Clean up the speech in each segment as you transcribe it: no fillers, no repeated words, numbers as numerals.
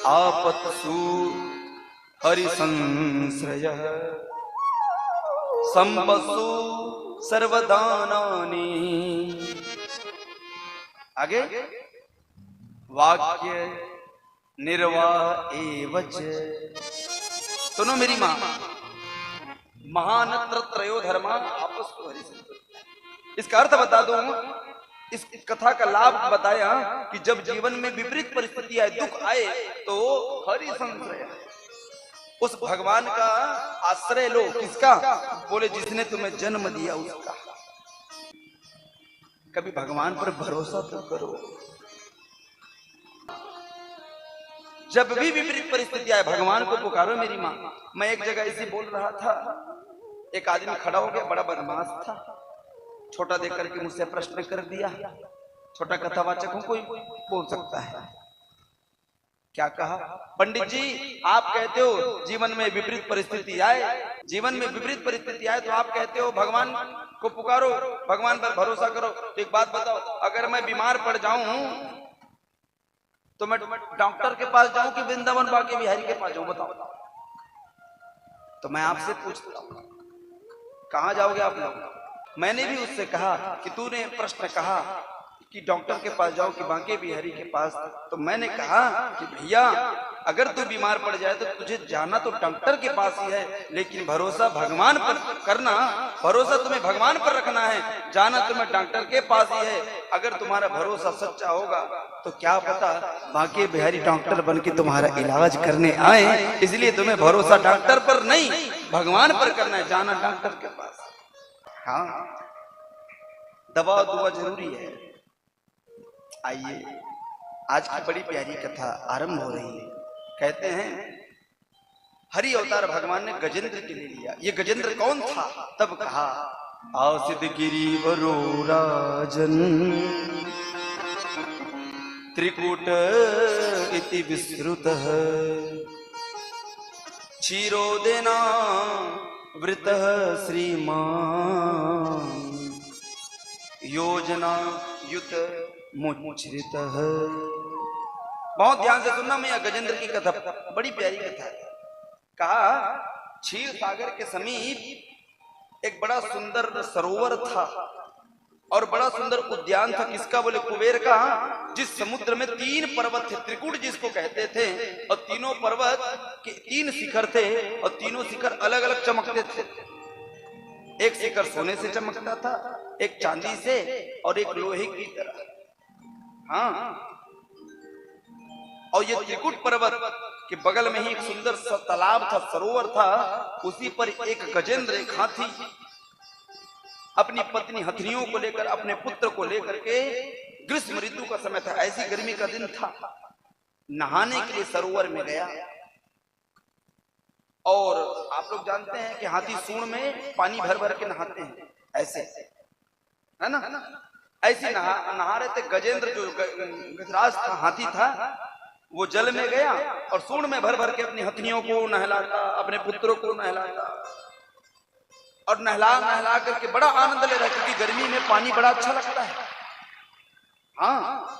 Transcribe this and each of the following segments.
आपत्सु हरिसंश्रय संपत्सु सर्वदानानि। आगे वाक्य निर्वाह एवच। सुनो मेरी मां, महानत्र त्रयो धर्मा आपस्तु हरिसंश्रय। इसका अर्थ बता दूं, इस कथा का लाभ बताया कि जब जीवन में विपरीत परिस्थिति आए, दुख आए, तो हरि संश्रय, उस भगवान का आश्रय लो। किसका? बोले जिसने तुम्हें जन्म दिया उसका। कभी भगवान पर भरोसा तो करो। जब भी विपरीत परिस्थिति आए भगवान को पुकारो मेरी मां। मैं एक जगह ऐसे बोल रहा था, एक आदमी खड़ा हो गया, बड़ा बदमाश था, छोटा देख करके मुझसे प्रश्न कर दिया। छोटा कथावाचक हूं, कोई बोल सकता है। क्या कहा? पंडित जी आप कहते हो जीवन में विपरीत परिस्थिति आए, जीवन में विपरीत परिस्थिति आए तो आप कहते हो भगवान को पुकारो, भगवान पर भरोसा करो। तो एक बात बताओ, अगर मैं बीमार पड़ जाऊं तो मैं डॉक्टर के पास जाऊं कि वृंदावन बांके बिहारी के पास जाऊं? बताओ। तो मैं आपसे पूछता हूं, कहां जाओगे आप लोग? मैंने भी उससे कहा कि तूने प्रश्न कहा कि डॉक्टर के पास जाओ कि बांके बिहारी के पास, तो मैंने कहा कि भैया अगर तू बीमार पड़ जाए तो तुझे जाना तो डॉक्टर के पास ही है, लेकिन भरोसा भगवान पर करना, भरोसा तुम्हें भगवान पर रखना है, जाना तुम्हें डॉक्टर के पास ही है। अगर तुम्हारा भरोसा सच्चा होगा तो क्या पता बांके बिहारी डॉक्टर बन के तुम्हारा इलाज करने आए। इसलिए तुम्हें भरोसा डॉक्टर पर नहीं भगवान पर करना है, जाना डॉक्टर के पास। हाँ, दवा दुआ जरूरी है। आइए, आज की बड़ी प्यारी कथा आरंभ हो रही है। कहते हैं हरि अवतार भगवान ने गजेंद्र के लिए लिया। ये गजेंद्र कौन था? तब कहा आसिद गिरिवरो राजन त्रिकूट इति विश्रुतः क्षीरोदेना वृतः श्रीमान योजना युत मुचरितः। बहुत ध्यान से सुनना, मैं गजेंद्र की कथा, बड़ी प्यारी कथा है। कहा क्षीर सागर के समीप एक बड़ा सुंदर सरोवर था और बड़ा सुंदर उद्यान था। किसका? बोले कुबेर का। जिस समुद्र में 3 पर्वत थे, त्रिकूट जिसको कहते थे, और तीनों पर्वत के 3 शिखर थे और तीनों शिखर अलग अलग चमकते थे। एक शिखर सोने से चमकता था, एक चांदी से और एक लोहे की तरह। हाँ, और ये त्रिकूट पर्वत के बगल में ही एक सुंदर सा तालाब था, सरोवर था। उसी पर एक गजेंद्र, एक हाथी, अपनी पत्नी हथनियों को लेकर, अपने पुत्र को लेकर के, ग्रीष्म ऋतु का समय था, ऐसी गर्मी का दिन था, नहाने के लिए सरोवर में गया। और आप लोग जानते हैं कि हाथी सूंड में पानी भर भर के नहाते हैं, ऐसे है ना। ऐसे नहा रहे थे। गजेंद्र जो गजराज था, हाथी था, वो जल में गया और सूंड में भर भर के अपनी हथनियों को नहलाता, अपने पुत्रों को नहलाता, और नहला करके बड़ा आनंद ले रहा है, क्योंकि गर्मी में पानी बड़ा अच्छा लगता है। हाँ,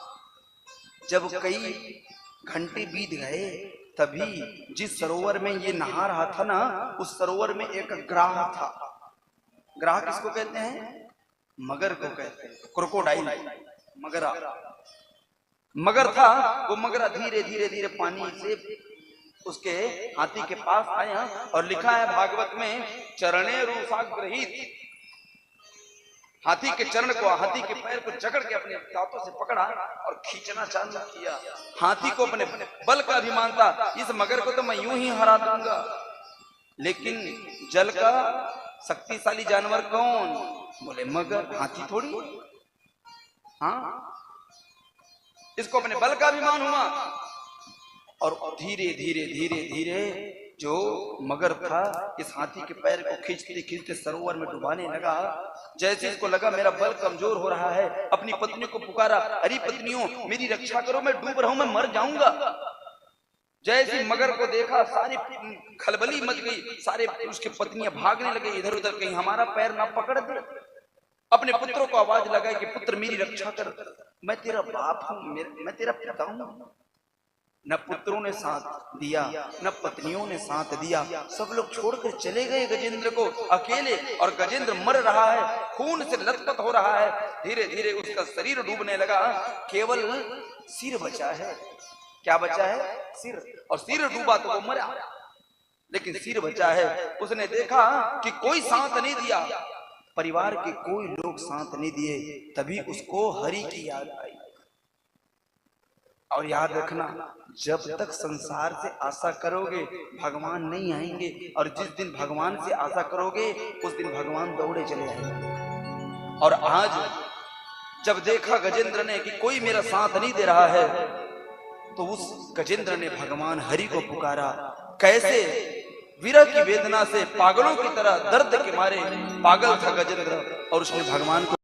जब कई घंटे बीत गए तभी जिस सरोवर में ये नहा रहा था ना, उस सरोवर में एक ग्राह था। ग्राह किसको कहते हैं? मगर को कहते हैं, क्रोकोडाइल, मगरा। मगर था वो। मगरा धीरे धीरे धीरे पानी से उसके हाथी के पास आया, और लिखा है भागवत में, चरणे रूपाग्रहित, हाथी के चरण को, हाथी के पैर को जकड़ के अपने दांतों से पकड़ा और खींचना चालू किया। हाथी को अपने बल का अभिमान था, इस मगर को तो मैं यूं ही हरा दूंगा। लेकिन जल का शक्तिशाली जानवर कौन? बोले मगर, हाथी थोड़ी। हाँ, इसको अपने बल का अभिमान हुआ, और धीरे धीरे धीरे धीरे जो मगर था इस हाथी के पैर को खींचते खींचते सरोवर में डुबाने लगा। जैसे इसको लगा मेरा बल कमजोर हो रहा है, अपनी पत्नी को पुकारा, अरे पत्नियों मेरी रक्षा करो, मैं डूब रहा हूं, मैं मर जाऊंगा। जैसे मगर को देखा, सारी खलबली मच गई, सारे उसके पत्नियां भागने लगे इधर उधर, कहीं हमारा पैर ना पकड़ दे। अपने पुत्रों को आवाज लगाई कि पुत्र मेरी रक्षा कर, मैं तेरा बाप हूं, मैं तेरा पिता हूं। न पुत्रों ने साथ दिया, न पत्नियों ने साथ दिया। सब लोग छोड़कर चले गए गजेंद्र को अकेले, और गजेंद्र मर रहा है, खून से लथपथ हो रहा है। धीरे धीरे उसका शरीर डूबने लगा, केवल सिर बचा है। क्या बचा है? सिर। और सिर डूबा तो वो मरा, लेकिन सिर बचा है। उसने देखा कि कोई साथ नहीं दिया, परिवार के कोई लोग साथ नहीं दिए। तभी उसको हरि की याद आई। और याद रखना, जब तक संसार से आशा करोगे भगवान नहीं आएंगे, और जिस दिन भगवान से आशा करोगे उस दिन भगवान दौड़े चले आएंगे। और आज जब देखा गजेंद्र ने कि कोई मेरा साथ नहीं दे रहा है, तो उस गजेंद्र ने भगवान हरि को पुकारा। कैसे? विरह की वेदना से पागलों की तरह दर्द के मारे पागल था गजेंद्र, और उसने भगवान को